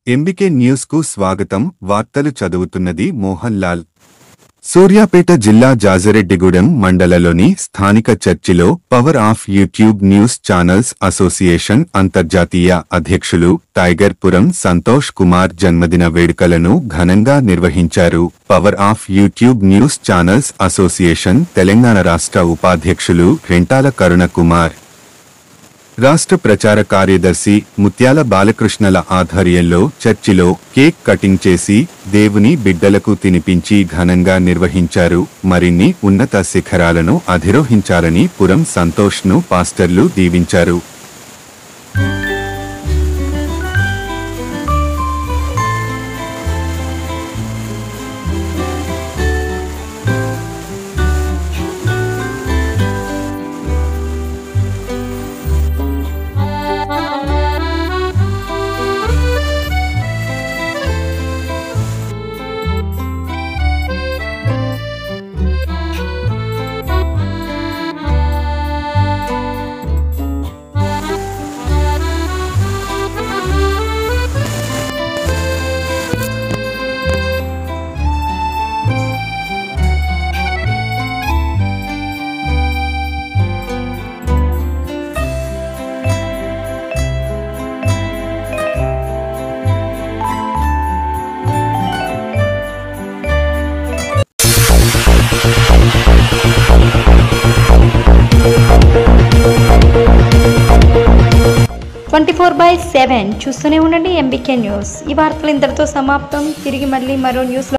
MBK news కు స్వాగతం. వార్తలు చదువుతున్నది మోహన్ లాల్. సూర్యాపేట జిల్లా జాజిరెడ్డిగూడెం మండలలోని స్థానిక చర్చిలో power of YouTube news channels association అంతర్జాతీయ అధ్యక్షులు టైగర్ పురం సంతోష్ కుమార్ జన్మదిన వేడుకలను ఘనంగా నిర్వహించారు. Power of YouTube news channels association Telangana రాష్ట్ర ఉపాధ్యక్షులు రెంటాల కరుణ కుమార్, రాష్ట్ర ప్రచార కార్యదర్శి ముత్యాల బాలకృష్ణల ఆధ్వర్యంలో చర్చిలో కేక్ కటింగ్ చేసి దేవుని బిడ్డలకు తినిపించి ఘనంగా నిర్వహించారు. మరిన్ని ఉన్నత శిఖరాలను అధిరోహించాలని పురం సంతోష్ను పాస్టర్లు దీవించారు. "24/7 చూస్తూనే ఉండండి ఎంబీకే న్యూస్. ఈ వార్తలు ఇంతటితో సమాప్తం. తిరిగి మళ్ళీ మరో న్యూస్